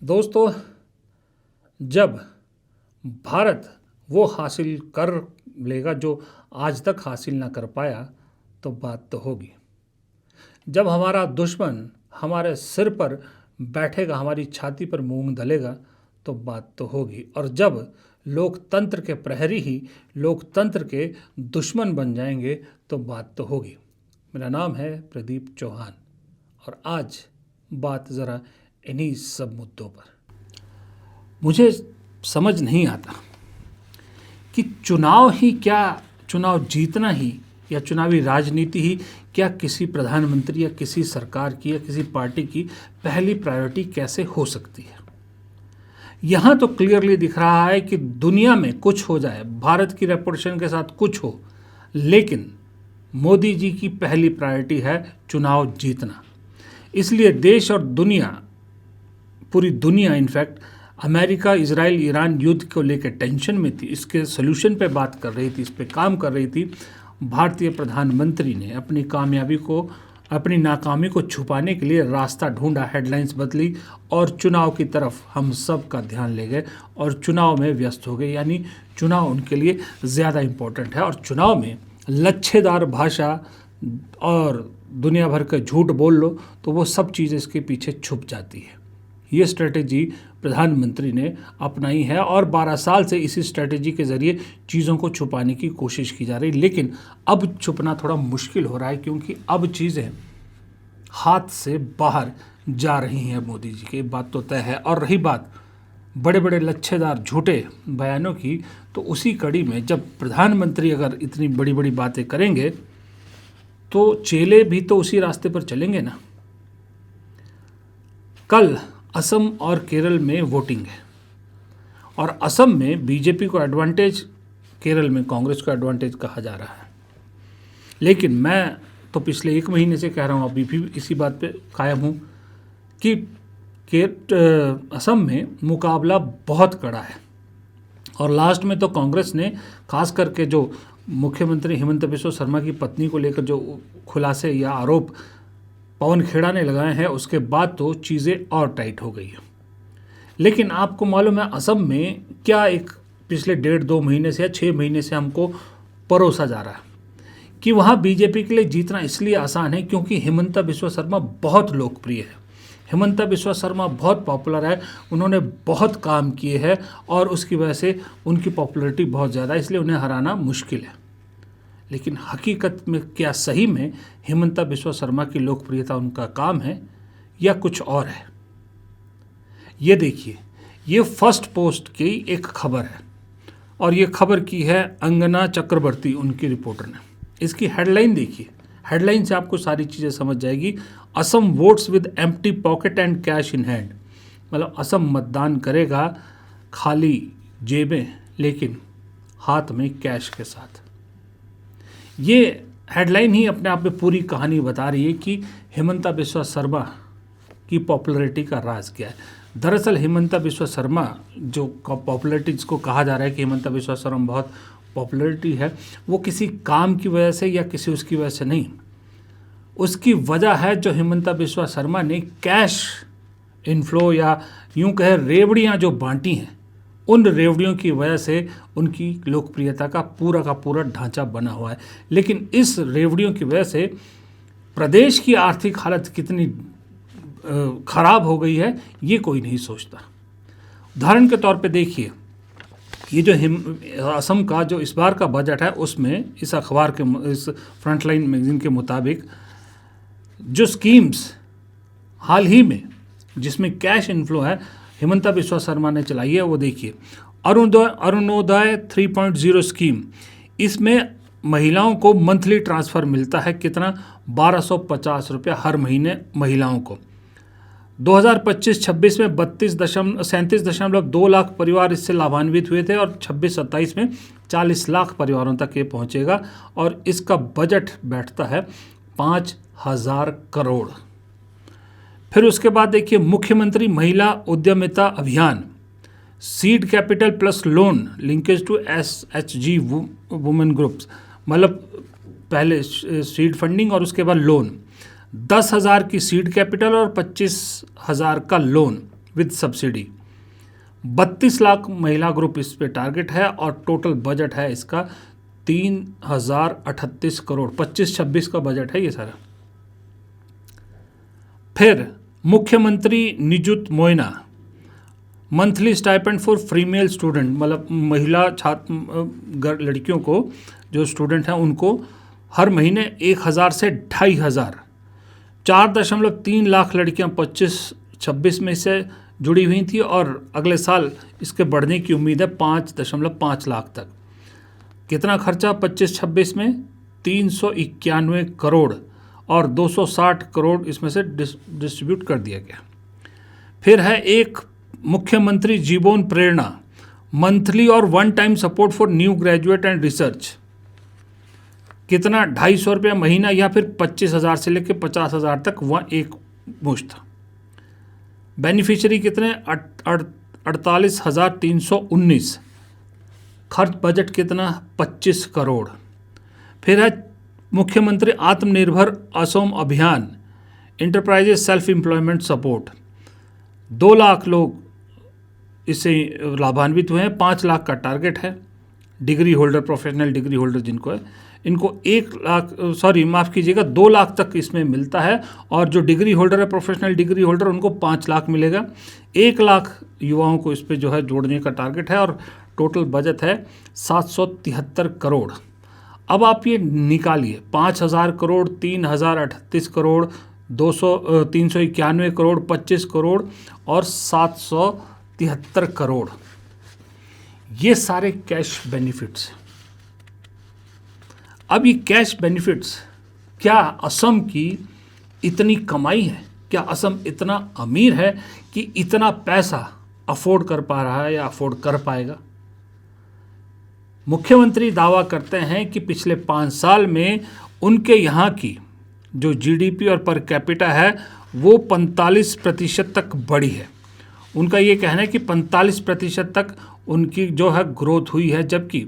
दोस्तों, जब भारत वो हासिल कर लेगा जो आज तक हासिल ना कर पाया, तो बात तो होगी। जब हमारा दुश्मन हमारे सिर पर बैठेगा, हमारी छाती पर मूंग दलेगा, तो बात तो होगी। और जब लोकतंत्र के प्रहरी ही लोकतंत्र के दुश्मन बन जाएंगे, तो बात तो होगी। मेरा नाम है प्रदीप चौहान और आज बात ज़रा इन्हीं सब मुद्दों पर। मुझे समझ नहीं आता कि चुनाव ही क्या, चुनाव जीतना ही या चुनावी राजनीति ही क्या किसी प्रधानमंत्री या किसी सरकार की या किसी पार्टी की पहली प्रायोरिटी कैसे हो सकती है। यहाँ तो क्लियरली दिख रहा है कि दुनिया में कुछ हो जाए, भारत की रेपुटेशन के साथ कुछ हो, लेकिन मोदी जी की पहली प्रायोरिटी है चुनाव जीतना। इसलिए देश और दुनिया, पूरी दुनिया इनफैक्ट अमेरिका, इजराइल, ईरान युद्ध को लेकर टेंशन में थी, इसके सोल्यूशन पे बात कर रही थी, इस पे काम कर रही थी। भारतीय प्रधानमंत्री ने अपनी नाकामी को छुपाने के लिए रास्ता ढूंढा, हेडलाइंस बदली और चुनाव की तरफ हम सब का ध्यान ले गए और चुनाव में व्यस्त हो गए। यानी चुनाव उनके लिए ज़्यादा इम्पोर्टेंट है और चुनाव में लच्छेदार भाषा और दुनिया भर का झूठ बोल लो तो वो सब चीज़ इसके पीछे छुप जाती है। ये स्ट्रेटेजी प्रधानमंत्री ने अपनाई है और 12 साल से इसी स्ट्रेटेजी के ज़रिए चीज़ों को छुपाने की कोशिश की जा रही, लेकिन अब छुपना थोड़ा मुश्किल हो रहा है क्योंकि अब चीज़ें हाथ से बाहर जा रही हैं मोदी जी की, बात तो तय है। और रही बात बड़े बड़े लच्छेदार झूठे बयानों की, तो उसी कड़ी में जब प्रधानमंत्री अगर इतनी बड़ी बड़ी बातें करेंगे तो चेले भी तो उसी रास्ते पर चलेंगे ना। कल असम और केरल में वोटिंग है और असम में बीजेपी को एडवांटेज, केरल में कांग्रेस को एडवांटेज कहा जा रहा है। लेकिन मैं तो पिछले 1 महीने से कह रहा हूँ, अभी भी इसी बात पे कायम हूँ कि असम में मुकाबला बहुत कड़ा है और लास्ट में तो कांग्रेस ने, खास करके जो मुख्यमंत्री हेमंत बिस्वा शर्मा की पत्नी को लेकर जो खुलासे या आरोप पवन खेड़ा ने लगाए हैं, उसके बाद तो चीज़ें और टाइट हो गई हैं। लेकिन आपको मालूम है असम में क्या एक पिछले 1.5-2 महीने से या 6 महीने से हमको परोसा जा रहा है कि वहाँ बीजेपी के लिए जीतना इसलिए आसान है क्योंकि हेमंत बिस्वा शर्मा बहुत लोकप्रिय है। हेमंत बिस्वा शर्मा बहुत पॉपुलर है, उन्होंने बहुत काम किए हैं और उसकी वजह से उनकी पॉपुलैरिटी बहुत ज़्यादा है, इसलिए उन्हें हराना मुश्किल है। लेकिन हकीकत में क्या सही में हेमंत बिस्वा शर्मा की लोकप्रियता उनका काम है या कुछ और है? ये देखिए, ये फर्स्ट पोस्ट की एक खबर है और ये खबर की है अंगना चक्रवर्ती, उनकी रिपोर्टर ने। इसकी हेडलाइन देखिए, हेडलाइन से आपको सारी चीज़ें समझ जाएगी। Assam votes with empty pocket and cash in hand, मतलब असम मतदान करेगा खाली जेबें लेकिन हाथ में कैश के साथ। ये हेडलाइन ही अपने आप में पूरी कहानी बता रही है कि हेमंत बिस्वा शर्मा की पॉपुलैरिटी का राज क्या है। दरअसल हेमंत बिस्वा शर्मा जो पॉपुलैरिटी, जिसको कहा जा रहा है कि हेमंत बिस्वा शर्मा बहुत पॉपुलैरिटी है, वो किसी काम की वजह से या किसी उसकी वजह से नहीं। उसकी वजह है जो हेमंत बिस्वा शर्मा ने कैश इनफ्लो या यूं कहे रेवड़ियाँ जो बांटी हैं, उन रेवड़ियों की वजह से उनकी लोकप्रियता का पूरा ढांचा बना हुआ है। लेकिन इस रेवड़ियों की वजह से प्रदेश की आर्थिक हालत कितनी खराब हो गई है ये कोई नहीं सोचता। उदाहरण के तौर पे देखिए, ये जो असम का जो इस बार का बजट है, उसमें इस अखबार के, इस फ्रंटलाइन मैगजीन के मुताबिक जो स्कीम्स हाल ही में जिसमें कैश इनफ्लो है हेमंत बिस्वा शर्मा ने चलाई है, वो देखिए। अरुणोदय 3.0 स्कीम, इसमें महिलाओं को मंथली ट्रांसफ़र मिलता है कितना, 1250 रुपये हर महीने महिलाओं को। 2025-26 में 37.2 लाख परिवार इससे लाभान्वित हुए थे और 26-27 में 40 लाख परिवारों तक ये पहुंचेगा और इसका बजट बैठता है 5,000 करोड़। फिर उसके बाद देखिए, मुख्यमंत्री महिला उद्यमिता अभियान, seed capital plus loan linkage to SHG women groups, मतलब पहले सीड फंडिंग और उसके बाद लोन। 10,000 की सीड कैपिटल और 25,000 का लोन, विद सब्सिडी। 32 लाख महिला ग्रुप इस पे टारगेट है और टोटल बजट है इसका 3038 करोड़, 25-26 का बजट है ये सारा। फिर मुख्यमंत्री Nijut Moina monthly stipend for female student, मतलब महिला छात्र लड़कियों को जो स्टूडेंट हैं उनको हर महीने 1000 से 2500, 4.3 लाख लड़कियां 25-26 में से जुड़ी हुई थी और अगले साल इसके बढ़ने की उम्मीद है 5.5 लाख तक। कितना खर्चा 25-26 में? 391 करोड़ और 260 करोड़ इसमें से डिस्ट्रीब्यूट कर दिया गया। फिर है एक मुख्यमंत्री जीवन प्रेरणा मंथली और one time support for new graduate and research. कितना? 250 रुपया महीना या फिर 25,000 से लेकर 50,000 तक वह एक मुश्त। बेनिफिशियरी कितने? 48,319। खर्च बजट कितना? 25 करोड़। फिर है मुख्यमंत्री आत्मनिर्भर असम अभियान enterprises self employment support. 2 lakh लोग इससे लाभान्वित हुए हैं। 5 लाख का टारगेट है। Degree holder, professional degree holder जिनको है, इनको 2 लाख तक इसमें मिलता है और जो डिग्री होल्डर है, प्रोफेशनल डिग्री होल्डर, उनको 5 लाख मिलेगा। 1 लाख युवाओं को इस पे जो है जोड़ने का टारगेट है और टोटल बजट है 773 करोड़। अब आप ये निकालिए, 5,000 करोड़, 3,038 करोड़, 391 करोड़, 25 करोड़ और 773 करोड़, ये सारे कैश बेनिफिट्स। अब ये कैश बेनिफिट्स, क्या असम की इतनी कमाई है? क्या असम इतना अमीर है कि इतना पैसा अफोर्ड कर पा रहा है या अफोर्ड कर पाएगा? मुख्यमंत्री दावा करते हैं कि पिछले 5 साल में उनके यहाँ की जो जीडीपी और पर कैपिटा है वो 45% तक बढ़ी है। उनका ये कहना है कि 45% तक उनकी जो है ग्रोथ हुई है, जबकि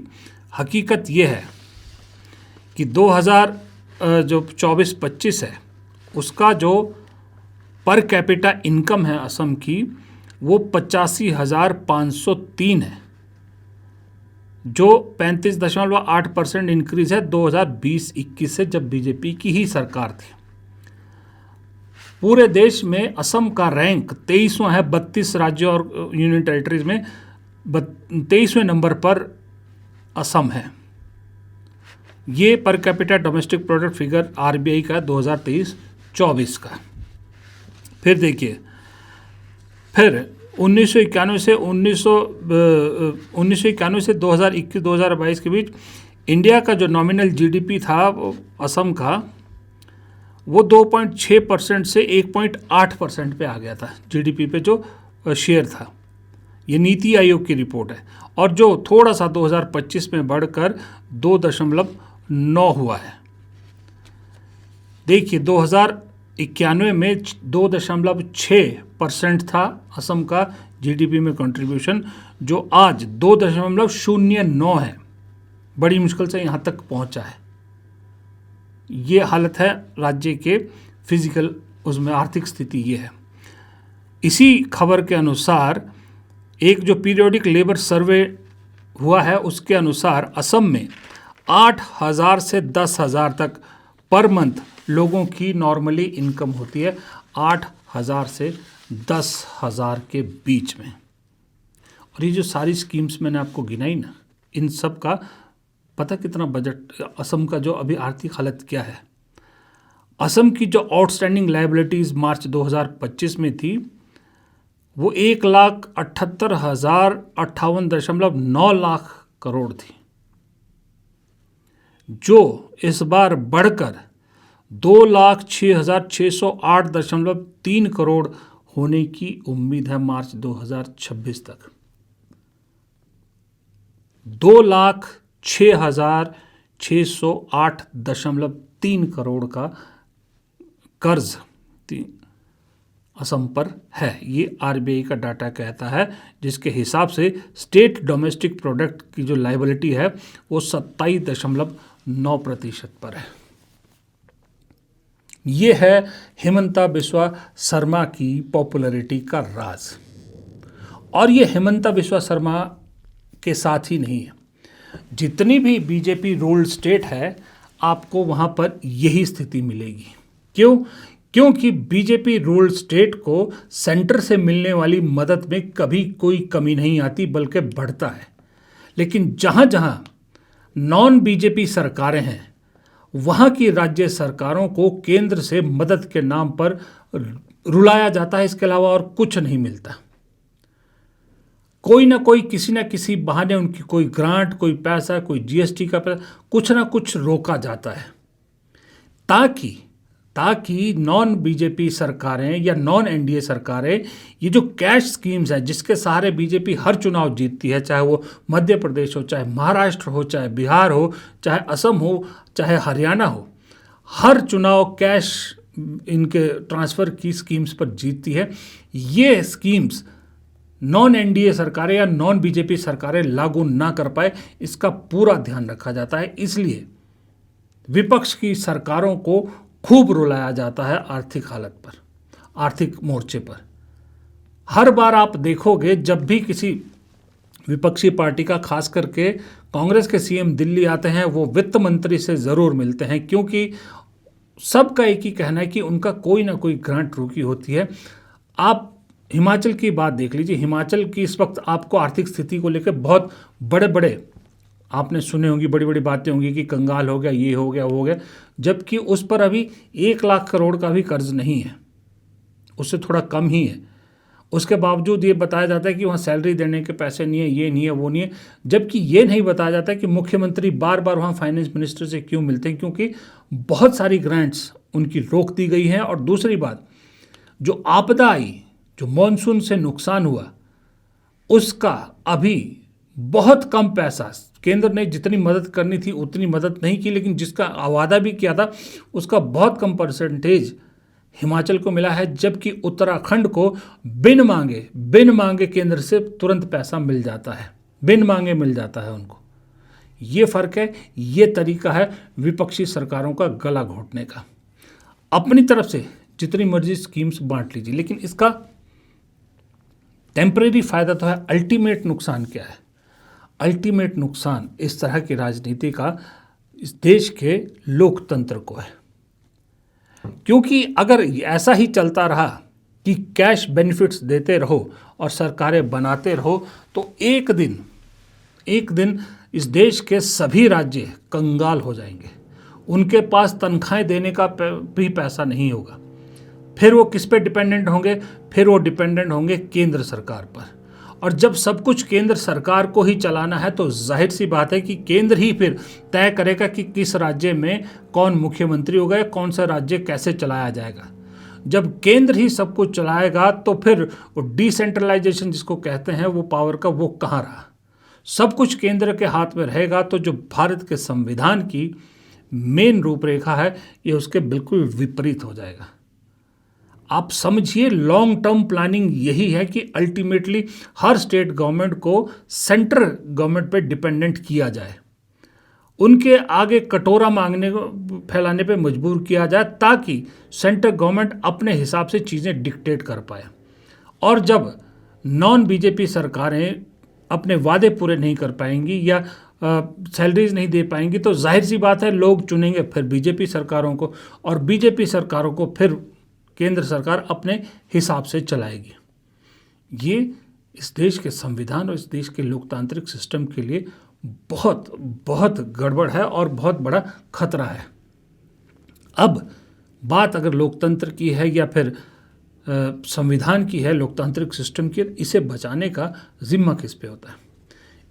हकीकत ये है कि 2024-25 है उसका जो पर कैपिटा इनकम है असम की वो 85,503 है, जो 35.8% इंक्रीज है 2020-21 से, जब बीजेपी की ही सरकार थी। पूरे देश में असम का रैंक 23वां है। 32 राज्यों और यूनियन टेरिटरीज में 23वें नंबर पर असम है। ये per capita domestic product figure RBI का 2023-24 का। फिर देखिए, फिर 1991 से 2021-2022 के बीच इंडिया का जो नॉमिनल जीडीपी था असम का, वो 2.6% से 1.8% पे आ गया था। जीडीपी पे जो शेयर था, ये नीति आयोग की रिपोर्ट है, और जो थोड़ा सा 2025 में बढ़कर 2.9 हुआ है। देखिए 2091 में 2.6% था असम का जीडीपी में कंट्रीब्यूशन, जो आज 2.09 है। बड़ी मुश्किल से यहाँ तक पहुँचा है। ये हालत है राज्य के फिजिकल, उसमें आर्थिक स्थिति ये है। इसी खबर के अनुसार एक जो पीरियोडिक लेबर सर्वे हुआ है उसके अनुसार असम में 8,000 से 10,000 तक पर मंथ लोगों की नॉर्मली इनकम होती है, 8,000 से 10,000 के बीच में। और ये जो सारी स्कीम्स मैंने आपको गिनाई ना, इन सब का पता कितना बजट असम का जो अभी आर्थिक हालत क्या है। असम की जो आउटस्टैंडिंग लायबिलिटीज़ मार्च 2025 में थी वो 1,78,058.9 लाख करोड़ थी, जो इस बार बढ़कर 2,06,608.3 करोड़ होने की उम्मीद है मार्च 2026 तक। 2,06,608.3 करोड़ का कर्ज असम पर है, ये आरबीआई का डाटा कहता है, जिसके हिसाब से स्टेट डोमेस्टिक प्रोडक्ट की जो लायबिलिटी है वो 27.9% पर है। ये है हिमंता बिस्वा शर्मा की पॉपुलैरिटी का राज। और ये हिमंता बिस्वा शर्मा के साथ ही नहीं है, जितनी भी बीजेपी रूल्ड स्टेट है आपको वहाँ पर यही स्थिति मिलेगी। क्यों? क्योंकि बीजेपी रूल्ड स्टेट को सेंटर से मिलने वाली मदद में कभी कोई कमी नहीं आती, बल्कि बढ़ता है। लेकिन जहाँ जहाँ नॉन बीजेपी सरकारें हैं वहाँ की राज्य सरकारों को केंद्र से मदद के नाम पर रुलाया जाता है, इसके अलावा और कुछ नहीं मिलता। कोई ना कोई किसी ना किसी बहाने उनकी कोई ग्रांट, कोई पैसा, कोई जीएसटी का पैसा, कुछ ना कुछ रोका जाता है ताकि नॉन बीजेपी सरकारें या नॉन एनडीए सरकारें ये जो कैश स्कीम्स हैं जिसके सहारे बीजेपी हर चुनाव जीतती है, चाहे वो मध्य प्रदेश हो, चाहे महाराष्ट्र हो, चाहे बिहार हो, चाहे असम हो, चाहे हरियाणा हो, हर चुनाव कैश इनके ट्रांसफ़र की स्कीम्स पर जीतती है। ये स्कीम्स नॉन एनडीए सरकारें या नॉन बीजेपी सरकारें लागू ना कर पाए, इसका पूरा ध्यान रखा जाता है। इसलिए विपक्ष की सरकारों को खूब रुलाया जाता है आर्थिक हालत पर, आर्थिक मोर्चे पर। हर बार आप देखोगे जब भी किसी विपक्षी पार्टी का, खास करके कांग्रेस के सीएम दिल्ली आते हैं, वो वित्त मंत्री से ज़रूर मिलते हैं, क्योंकि सबका एक ही कहना है कि उनका कोई ना कोई ग्रांट रुकी होती है। आप हिमाचल की बात देख लीजिए, हिमाचल की इस वक्त आपको आर्थिक स्थिति को लेकर बहुत बड़े बड़े आपने सुने होंगी, बड़ी बड़ी बातें होंगी कि कंगाल हो गया, ये हो गया, वो हो गया, जबकि उस पर अभी 1 लाख करोड़ का भी कर्ज नहीं है, उससे थोड़ा कम ही है। उसके बावजूद ये बताया जाता है कि वहाँ सैलरी देने के पैसे नहीं है, ये नहीं है, वो नहीं है, जबकि ये नहीं बताया जाता कि मुख्यमंत्री बार बार वहाँ फाइनेंस मिनिस्टर से क्यों मिलते हैं, क्योंकि बहुत सारी ग्रांट्स उनकी रोक दी गई हैं। और दूसरी बात, जो आपदा आई, जो मानसून से नुकसान हुआ, उसका अभी बहुत कम पैसा, केंद्र ने जितनी मदद करनी थी उतनी मदद नहीं की, लेकिन जिसका वादा भी किया था उसका बहुत कम परसेंटेज हिमाचल को मिला है, जबकि उत्तराखंड को बिन मांगे केंद्र से तुरंत पैसा मिल जाता है, बिन मांगे मिल जाता है उनको। ये फ़र्क है, ये तरीका है विपक्षी सरकारों का गला घोटने का। अपनी तरफ से जितनी मर्जी स्कीम्स बांट लीजिए, लेकिन इसका टेम्परेरी फ़ायदा तो है, अल्टीमेट नुकसान क्या है? अल्टीमेट नुकसान इस तरह की राजनीति का इस देश के लोकतंत्र को है। क्योंकि अगर ऐसा ही चलता रहा कि कैश बेनिफिट्स देते रहो और सरकारें बनाते रहो, तो एक दिन इस देश के सभी राज्य कंगाल हो जाएंगे। उनके पास तनख्वाहें देने का भी पैसा नहीं होगा। फिर वो किस पे डिपेंडेंट होंगे? फिर वो डिपेंडेंट होंगे केंद्र सरकार पर। और जब सब कुछ केंद्र सरकार को ही चलाना है तो जाहिर सी बात है कि केंद्र ही फिर तय करेगा कि किस राज्य में कौन मुख्यमंत्री होगा या कौन सा राज्य कैसे चलाया जाएगा। जब केंद्र ही सब कुछ चलाएगा तो फिर वो डिसेंट्रलाइजेशन जिसको कहते हैं वो पावर का, वो कहाँ रहा? सब कुछ केंद्र के हाथ में रहेगा तो जो भारत के संविधान की मेन रूपरेखा है ये उसके बिल्कुल विपरीत हो जाएगा। आप समझिए, लॉन्ग टर्म प्लानिंग यही है कि अल्टीमेटली हर स्टेट गवर्नमेंट को सेंट्रल गवर्नमेंट पे डिपेंडेंट किया जाए, उनके आगे कटोरा मांगने को फैलाने पे मजबूर किया जाए, ताकि सेंट्रल गवर्नमेंट अपने हिसाब से चीज़ें डिक्टेट कर पाए। और जब नॉन बीजेपी सरकारें अपने वादे पूरे नहीं कर पाएंगी या सैलरीज नहीं दे पाएंगी, तो जाहिर सी बात है लोग चुनेंगे फिर बीजेपी सरकारों को, और बीजेपी सरकारों को फिर केंद्र सरकार अपने हिसाब से चलाएगी। ये इस देश के संविधान और इस देश के लोकतांत्रिक सिस्टम के लिए बहुत बहुत गड़बड़ है और बहुत बड़ा खतरा है। अब बात अगर लोकतंत्र की है या फिर संविधान की है, लोकतांत्रिक सिस्टम की, इसे बचाने का जिम्मा किस पे होता है?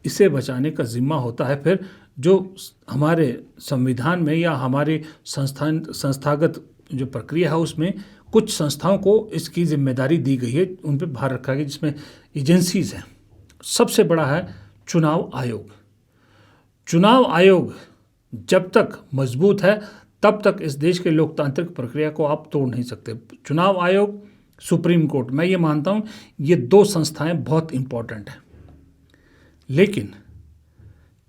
इसे बचाने का जिम्मा होता है फिर जो हमारे संविधान में या हमारे संस्थागत जो प्रक्रिया है उसमें कुछ संस्थाओं को इसकी जिम्मेदारी दी गई है, उन पर भार रखा गया, जिसमें एजेंसीज हैं। सबसे बड़ा है चुनाव आयोग। चुनाव आयोग जब तक मजबूत है तब तक इस देश के लोकतांत्रिक प्रक्रिया को आप तोड़ नहीं सकते। चुनाव आयोग, सुप्रीम कोर्ट, मैं ये मानता हूँ ये दो संस्थाएं बहुत इम्पॉर्टेंट हैं। लेकिन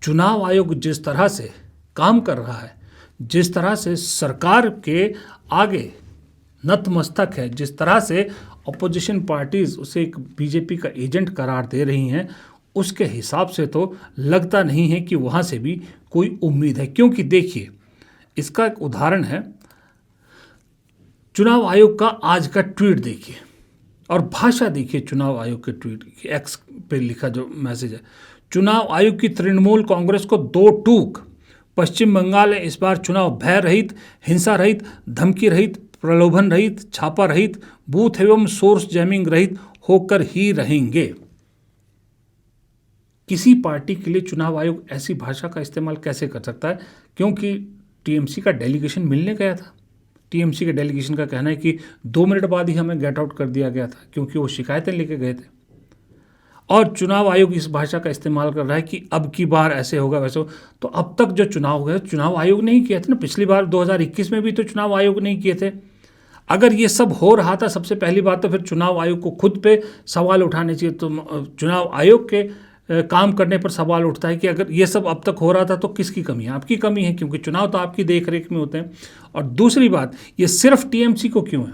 चुनाव आयोग जिस तरह से काम कर रहा है, जिस तरह से सरकार के आगे नतमस्तक है। जिस तरह से अपोजिशन पार्टीज उसे एक बीजेपी का एजेंट करार दे रही हैं, उसके हिसाब से तो लगता नहीं है कि वहाँ से भी कोई उम्मीद है। क्योंकि देखिए, इसका एक उदाहरण है, चुनाव आयोग का आज का ट्वीट देखिए और भाषा देखिए। चुनाव आयोग के ट्वीट की एक्स पे लिखा जो मैसेज है, चुनाव आयोग की तृणमूल कांग्रेस को 2 टूक। पश्चिम बंगाल में इस बार चुनाव भय रहित, हिंसा रहित, धमकी रहित, प्रलोभन रहित, छापा रहित, बूथ एवं सोर्स जैमिंग रहित होकर ही रहेंगे। किसी पार्टी के लिए चुनाव आयोग ऐसी भाषा का इस्तेमाल कैसे कर सकता है? क्योंकि टीएमसी का डेलीगेशन मिलने गया था। टीएमसी के डेलीगेशन का कहना है कि 2 मिनट बाद ही हमें गेट आउट कर दिया गया था, क्योंकि वो शिकायतें लेके गए थे। और चुनाव आयोग इस भाषा का इस्तेमाल कर रहा है कि अब की बार ऐसे होगा वैसे हो। तो अब तक जो चुनाव हुए, चुनाव आयोग ने ही किए थे ना। पिछली बार 2021 में भी तो चुनाव आयोग ने ही किए थे। अगर ये सब हो रहा था, सबसे पहली बात तो फिर चुनाव आयोग को खुद पे सवाल उठाने चाहिए। तो चुनाव आयोग के काम करने पर सवाल उठता है कि अगर ये सब अब तक हो रहा था तो किसकी कमी है? आपकी कमी है, क्योंकि चुनाव तो आपकी देख रेख में होते हैं। और दूसरी बात, ये सिर्फ टीएमसी को क्यों है?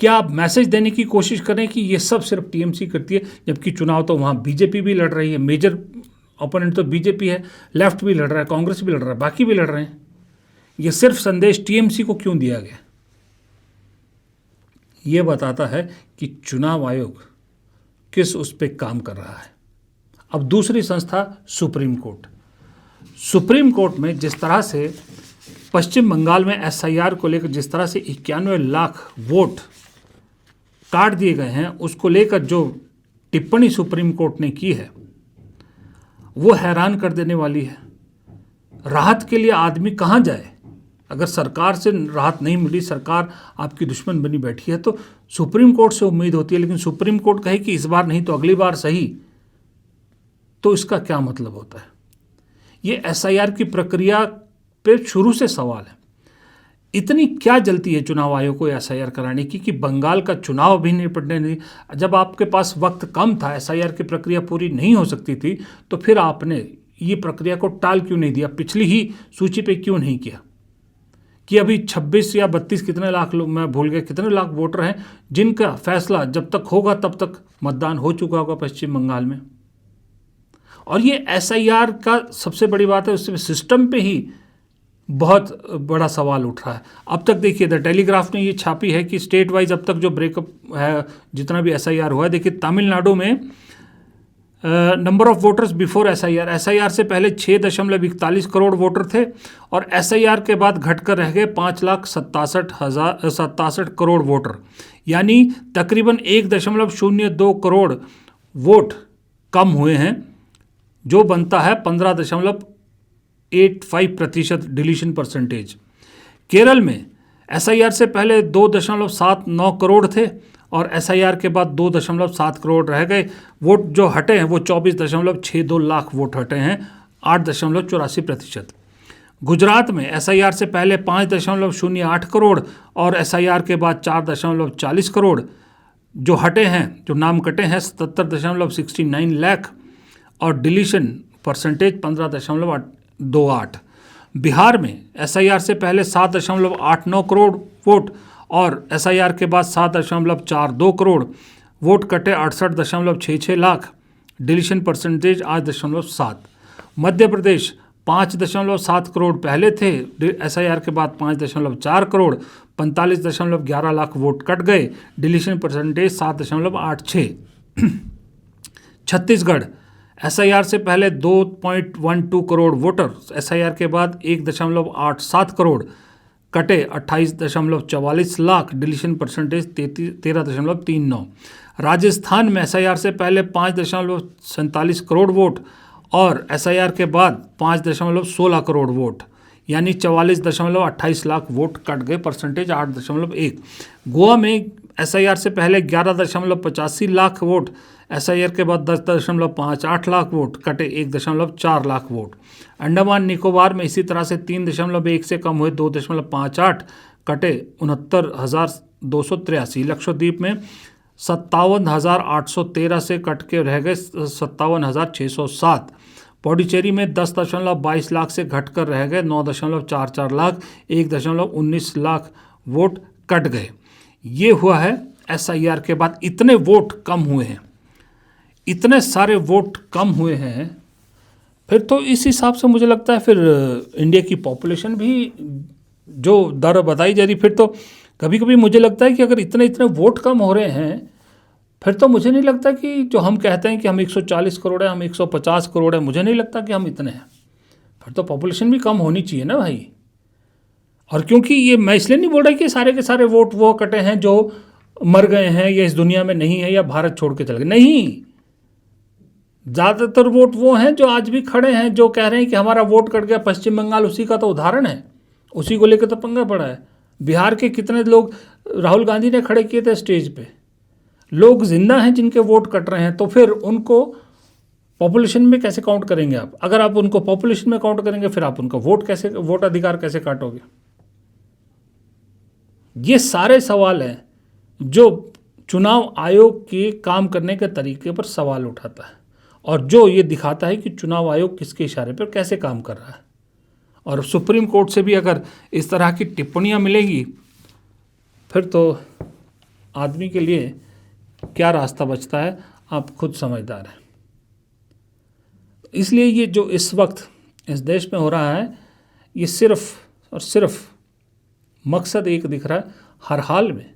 क्या आप मैसेज देने की कोशिश करें कि ये सब सिर्फ टीएमसी करती है, जबकि चुनाव तो वहाँ बीजेपी भी लड़ रही है। मेजर ओपोनेंट तो बीजेपी है, लेफ्ट भी लड़ रहा है, कांग्रेस भी लड़ रहा है, बाकी भी लड़ रहे हैं। ये सिर्फ संदेश टीएमसी को क्यों दिया गया? ये बताता है कि चुनाव आयोग किस उस पर काम कर रहा है। अब दूसरी संस्था सुप्रीम कोर्ट। सुप्रीम कोर्ट में जिस तरह से पश्चिम बंगाल में एसआईआर को लेकर जिस तरह से 91 लाख वोट काट दिए गए हैं, उसको लेकर जो टिप्पणी सुप्रीम कोर्ट ने की है वो हैरान कर देने वाली है। राहत के लिए आदमी कहाँ जाए? अगर सरकार से राहत नहीं मिली, सरकार आपकी दुश्मन बनी बैठी है, तो सुप्रीम कोर्ट से उम्मीद होती है। लेकिन सुप्रीम कोर्ट कहे कि इस बार नहीं तो अगली बार सही, तो इसका क्या मतलब होता है? ये एसआईआर की प्रक्रिया पे शुरू से सवाल है। इतनी क्या जल्दी है चुनाव आयोग को एसआईआर कराने की कि बंगाल का चुनाव भी निपटने नहीं? जब आपके पास वक्त कम था, एसआईआर की प्रक्रिया पूरी नहीं हो सकती थी, तो फिर आपने ये प्रक्रिया को टाल क्यों नहीं दिया? पिछली ही सूची पे क्यों नहीं किया कि अभी 26 या 32 कितने लाख लोग, मैं भूल गया कितने लाख वोटर हैं, जिनका फैसला जब तक होगा तब तक मतदान हो चुका होगा पश्चिम बंगाल में। और ये एसआईआर का सबसे बड़ी बात है, उसमें सिस्टम पे ही बहुत बड़ा सवाल उठ रहा है। अब तक देखिए, द टेलीग्राफ ने ये छापी है कि स्टेट वाइज अब तक जो ब्रेकअप है, जितना भी एसआईआर हुआ है, देखिए तमिलनाडु में number of voters before SIR से पहले 6.41 करोड़ वोटर थे और एसआईआर के बाद घटकर रह गए 5,67,067 करोड़ वोटर, यानी तकरीबन 1.02 करोड़ वोट कम हुए हैं, जो बनता है 15.85% डिलीशन परसेंटेज। केरल में एसआईआर से पहले 2.79 करोड़ थे और एसआईआर के बाद 2.7 करोड़ रह गए। वोट जो हटे हैं वो 24.62 लाख वोट हटे हैं, 8.84%। गुजरात में एसआईआर से पहले 5.08 करोड़ और एसआईआर के बाद 4.40 करोड़ जो हटे हैं, जो नाम कटे हैं 77.69 लाख और डिलीशन परसेंटेज 15.28। बिहार में एसआईआर से पहले 7.89 करोड़ वोट और एसआईआर के बाद 7.42 करोड़ वोट कटे, 68.66 लाख, डिलीशन परसेंटेज 8.7। मध्य प्रदेश 5.7 करोड़ पहले थे एसआईआर के बाद 5.4 करोड़, 45.11 लाख वोट कट गए, डिलीशन परसेंटेज 7.86। छत्तीसगढ़ एसआईआर से पहले 2.12 करोड़ वोटर, एसआईआर के बाद 1.87 करोड़ कटे, 28.44 लाख, डिलीशन परसेंटेज 13.39। राजस्थान में एसआईआर से पहले 5.47 करोड़ वोट और एसआईआर के बाद 5.16 करोड़ वोट, यानी 44.28 लाख वोट कट गए, परसेंटेज 8.1। गोवा में एसआईआर से पहले 11.85 लाख वोट, एसआईआर के बाद 10.58 लाख वोट कटे, 1.4 लाख वोट। अंडमान निकोबार में इसी तरह से 3.1 से कम हुए, 2.58 कटे, 69,283। लक्षद्वीप में 57,813 से कट के रह गए 57,607। पौडीचेरी में 10.22 लाख से घटकर रह गए 9.44 लाख, 1.19 लाख वोट कट गए। ये हुआ है SIR के बाद इतने वोट कम हुए हैं, इतने सारे वोट कम हुए हैं, फिर तो इस हिसाब से मुझे लगता है फिर इंडिया की पॉपुलेशन भी जो दर बताई जा रही, फिर तो कभी कभी मुझे लगता है कि अगर इतने इतने वोट कम हो रहे हैं, फिर तो मुझे नहीं लगता कि जो हम कहते हैं कि हम 140 करोड़ है, हम 150 करोड़ है, मुझे नहीं लगता कि हम इतने हैं। फिर तो पॉपुलेशन भी कम होनी चाहिए ना भाई। और क्योंकि ये मैं इसलिए नहीं बोल रहा कि सारे के सारे वोट वो कटे हैं जो मर गए हैं या इस दुनिया में नहीं है या भारत छोड़ के चले गए, नहीं, ज़्यादातर वोट वो हैं जो आज भी खड़े हैं, जो कह रहे हैं कि हमारा वोट कट गया। पश्चिम बंगाल उसी का तो उदाहरण है, उसी को लेकर तो पंगा पड़ा है। बिहार के कितने लोग राहुल गांधी ने खड़े किए थे स्टेज पे, लोग जिंदा हैं जिनके वोट कट रहे हैं, तो फिर उनको पॉपुलेशन में कैसे काउंट करेंगे आप? अगर आप उनको पॉपुलेशन में काउंट करेंगे, फिर आप उनका वोट अधिकार कैसे काटोगे? ये सारे सवाल हैं जो चुनाव आयोग के काम करने के तरीके पर सवाल उठाता है, और जो ये दिखाता है कि चुनाव आयोग किसके इशारे पर कैसे काम कर रहा है। और सुप्रीम कोर्ट से भी अगर इस तरह की टिप्पणियां मिलेगी, फिर तो आदमी के लिए क्या रास्ता बचता है, आप खुद समझदार हैं। इसलिए ये जो इस वक्त इस देश में हो रहा है, ये सिर्फ और सिर्फ मकसद एक दिख रहा है, हर हाल में,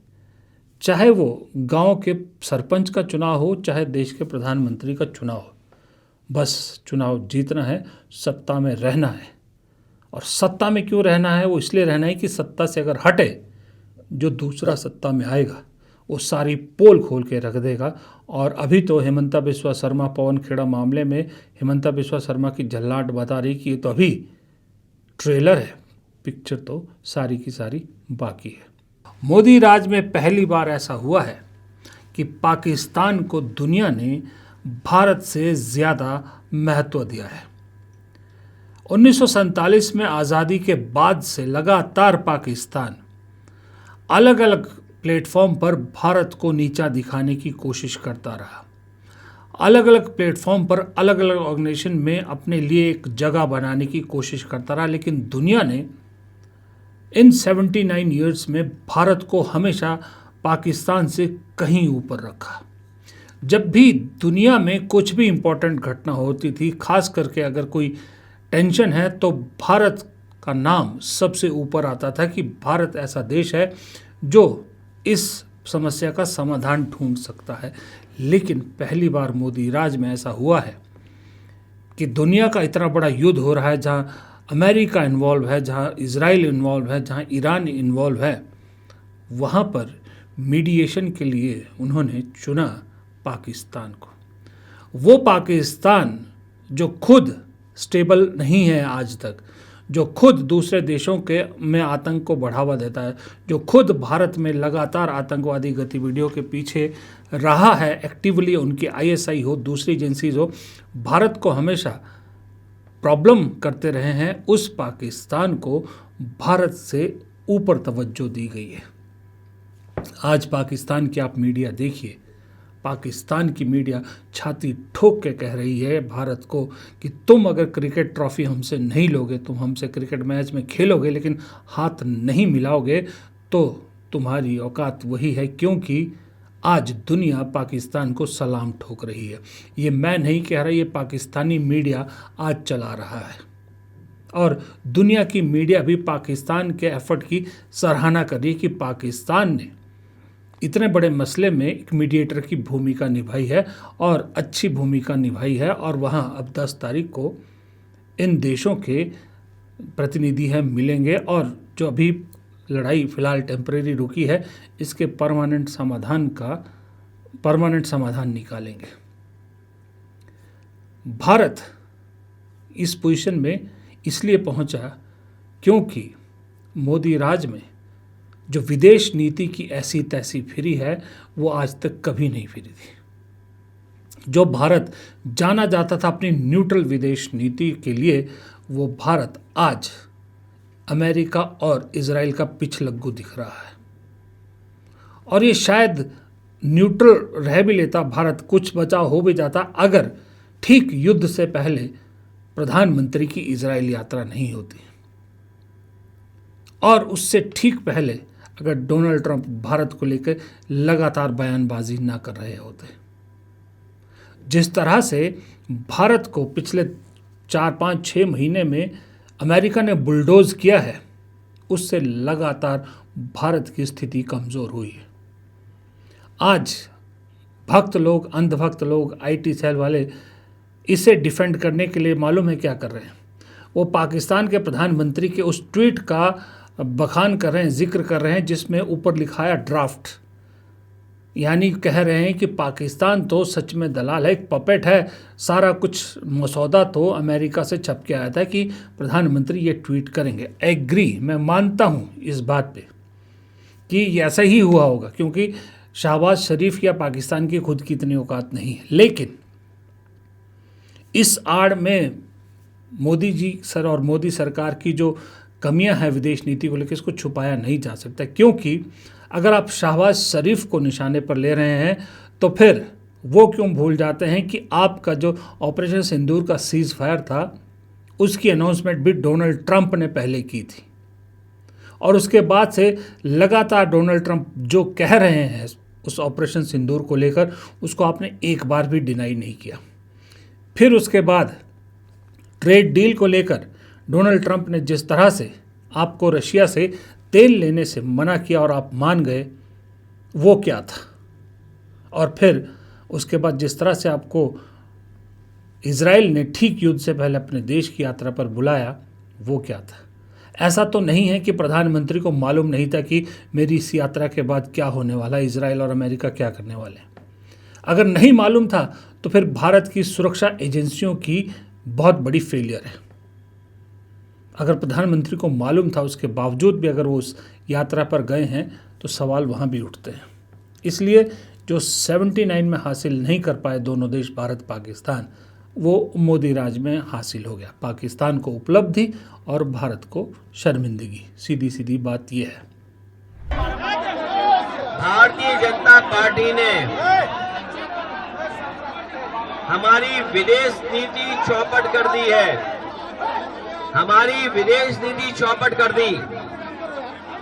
चाहे वो गांव के सरपंच का चुनाव हो, चाहे देश के प्रधानमंत्री का चुनाव हो, बस चुनाव जीतना है, सत्ता में रहना है। और सत्ता में क्यों रहना है? वो इसलिए रहना है कि सत्ता से अगर हटे, जो दूसरा सत्ता में आएगा वो सारी पोल खोल के रख देगा। और अभी तो हेमंता बिस्वा शर्मा पवन खेड़ा मामले में हेमंता बिस्वा शर्मा की झल्लाट बता रही कि ये तो अभी ट्रेलर है, पिक्चर तो सारी की सारी बाकी है। मोदी राज में पहली बार ऐसा हुआ है कि पाकिस्तान को दुनिया ने भारत से ज़्यादा महत्व दिया है। 1947 में आज़ादी के बाद से लगातार पाकिस्तान अलग अलग प्लेटफॉर्म पर भारत को नीचा दिखाने की कोशिश करता रहा। अलग अलग प्लेटफॉर्म पर अलग अलग ऑर्गेनाइजेशन में अपने लिए एक जगह बनाने की कोशिश करता रहा, लेकिन दुनिया ने इन 79 ईयर्स में भारत को हमेशा पाकिस्तान से कहीं ऊपर रखा। जब भी दुनिया में कुछ भी इम्पोर्टेंट घटना होती थी, खास करके अगर कोई टेंशन है, तो भारत का नाम सबसे ऊपर आता था कि भारत ऐसा देश है जो इस समस्या का समाधान ढूंढ सकता है। लेकिन पहली बार मोदी राज में ऐसा हुआ है कि दुनिया का इतना बड़ा युद्ध हो रहा है, जहाँ अमेरिका इन्वॉल्व है, जहाँ इजराइल इन्वॉल्व है, जहाँ ईरान इन्वॉल्व है, वहाँ पर मीडिएशन के लिए उन्होंने चुना पाकिस्तान को। वो पाकिस्तान जो खुद स्टेबल नहीं है आज तक, जो खुद दूसरे देशों के में आतंक को बढ़ावा देता है, जो खुद भारत में लगातार आतंकवादी गतिविधियों के पीछे रहा है एक्टिवली, उनकी ISI हो, दूसरी एजेंसीज हो, भारत को हमेशा प्रॉब्लम करते रहे हैं, उस पाकिस्तान को भारत से ऊपर तवज्जो दी गई है। आज पाकिस्तान की आप मीडिया देखिए, पाकिस्तान की मीडिया छाती ठोक के कह रही है भारत को कि तुम अगर क्रिकेट ट्रॉफी हमसे नहीं लोगे, तुम हमसे क्रिकेट मैच में खेलोगे लेकिन हाथ नहीं मिलाओगे, तो तुम्हारी औकात वही है, क्योंकि आज दुनिया पाकिस्तान को सलाम ठोक रही है। ये मैं नहीं कह रहा, ये पाकिस्तानी मीडिया आज चला रहा है। और दुनिया की मीडिया भी पाकिस्तान के एफर्ट की सराहना कर रही है कि पाकिस्तान ने इतने बड़े मसले में एक मीडिएटर की भूमिका निभाई है और अच्छी भूमिका निभाई है। और वहाँ अब 10 तारीख को इन देशों के प्रतिनिधि हैं, मिलेंगे, और जो अभी लड़ाई फ़िलहाल टेम्परेरी रुकी है, इसके परमानेंट समाधान निकालेंगे। भारत इस पोजीशन में इसलिए पहुंचा क्योंकि मोदी राज में जो विदेश नीति की ऐसी तैसी फिरी है, वो आज तक कभी नहीं फिरी थी। जो भारत जाना जाता था अपनी न्यूट्रल विदेश नीति के लिए, वो भारत आज अमेरिका और इजराइल का पिछलग्गू दिख रहा है। और ये शायद न्यूट्रल रह भी लेता भारत, कुछ बचाव हो भी जाता, अगर ठीक युद्ध से पहले प्रधानमंत्री की इजराइल यात्रा नहीं होती, और उससे ठीक पहले अगर डोनाल्ड ट्रंप भारत को लेकर लगातार बयानबाजी ना कर रहे होते। जिस तरह से भारत को पिछले 4-5-6 महीने में अमेरिका ने बुलडोज किया है, उससे लगातार भारत की स्थिति कमज़ोर हुई है। आज भक्त लोग, अंधभक्त लोग, आईटी सेल वाले इसे डिफेंड करने के लिए मालूम है क्या कर रहे हैं? वो पाकिस्तान के प्रधानमंत्री के उस ट्वीट का बखान कर रहे हैं, जिक्र कर रहे हैं, जिसमें ऊपर लिखा है ड्राफ्ट। यानी कह रहे हैं कि पाकिस्तान तो सच में दलाल है, एक पपेट है, सारा कुछ मसौदा तो अमेरिका से छप के आया था कि प्रधानमंत्री ये ट्वीट करेंगे। एग्री, मैं मानता हूँ इस बात पे कि ऐसा ही हुआ होगा, क्योंकि शहबाज शरीफ या पाकिस्तान की खुद की इतनी औकात नहीं है। लेकिन इस आड़ में मोदी जी सर और मोदी सरकार की जो कमियां हैं विदेश नीति को लेकर, इसको छुपाया नहीं जा सकता। क्योंकि अगर आप शहबाज शरीफ को निशाने पर ले रहे हैं तो फिर वो क्यों भूल जाते हैं कि आपका जो ऑपरेशन सिंदूर का सीज फायर था, उसकी अनाउंसमेंट भी डोनाल्ड ट्रंप ने पहले की थी, और उसके बाद से लगातार डोनाल्ड ट्रंप जो कह रहे हैं उस ऑपरेशन सिंदूर को लेकर, उसको आपने एक बार भी डिनाई नहीं किया। फिर उसके बाद ट्रेड डील को लेकर डोनाल्ड ट्रंप ने जिस तरह से आपको रशिया से तेल लेने से मना किया और आप मान गए, वो क्या था? और फिर उसके बाद जिस तरह से आपको इजराइल ने ठीक युद्ध से पहले अपने देश की यात्रा पर बुलाया, वो क्या था? ऐसा तो नहीं है कि प्रधानमंत्री को मालूम नहीं था कि मेरी इस यात्रा के बाद क्या होने वाला है, इजराइल और अमेरिका क्या करने वाले हैं। अगर नहीं मालूम था तो फिर भारत की सुरक्षा एजेंसियों की बहुत बड़ी फेलियर है। अगर प्रधानमंत्री को मालूम था, उसके बावजूद भी अगर वो उस यात्रा पर गए हैं, तो सवाल वहाँ भी उठते हैं। इसलिए जो 79 में हासिल नहीं कर पाए दोनों देश भारत पाकिस्तान, वो मोदी राज में हासिल हो गया। पाकिस्तान को उपलब्धि और भारत को शर्मिंदगी। सीधी सीधी बात यह है। भारतीय जनता पार्टी ने हमारी विदेश नीति चौपट कर दी है। हमारी विदेश नीति चौपट कर दी,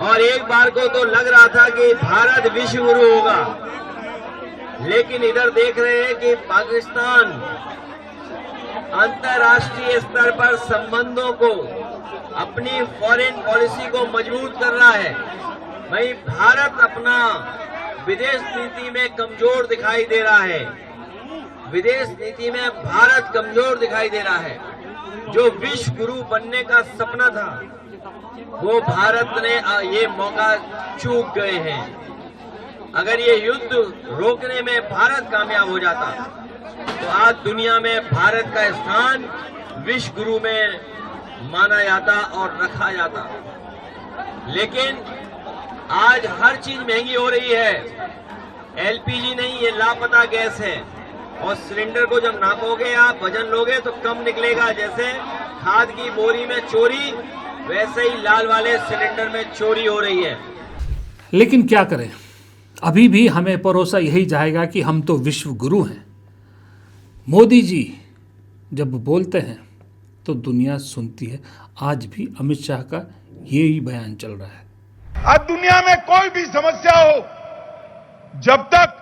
और एक बार को तो लग रहा था कि भारत विश्व गुरु होगा, लेकिन इधर देख रहे हैं कि पाकिस्तान अंतर्राष्ट्रीय स्तर पर संबंधों को, अपनी फॉरेन पॉलिसी को मजबूत कर रहा है। वहीं भारत अपना विदेश नीति में कमजोर दिखाई दे रहा है। विदेश नीति में भारत कमजोर दिखाई दे रहा है। जो विश्व गुरु बनने का सपना था, वो भारत ने ये मौका चूक गए हैं। अगर ये युद्ध रोकने में भारत कामयाब हो जाता, तो आज दुनिया में भारत का स्थान विश्व गुरु में माना जाता और रखा जाता। लेकिन आज हर चीज महंगी हो रही है। एलपीजी नहीं, ये लापता गैस है, और सिलेंडर को जब नापोगे, आप वजन लोगे तो कम निकलेगा। जैसे खाद की बोरी में चोरी, वैसे ही लाल वाले सिलेंडर में चोरी हो रही है। लेकिन क्या करें, अभी भी हमें परोसा यही जाएगा कि हम तो विश्व गुरु हैं। मोदी जी जब बोलते हैं तो दुनिया सुनती है। आज भी अमित शाह का यही बयान चल रहा है। आज दुनिया में कोई भी समस्या हो, जब तक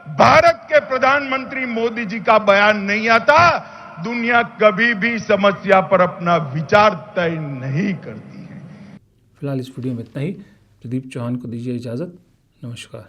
भारत के प्रधानमंत्री मोदी जी का बयान नहीं आता, दुनिया कभी भी समस्या पर अपना विचार तय नहीं करती है। फिलहाल इस वीडियो में इतना ही। प्रदीप चौहान को दीजिए इजाजत। नमस्कार।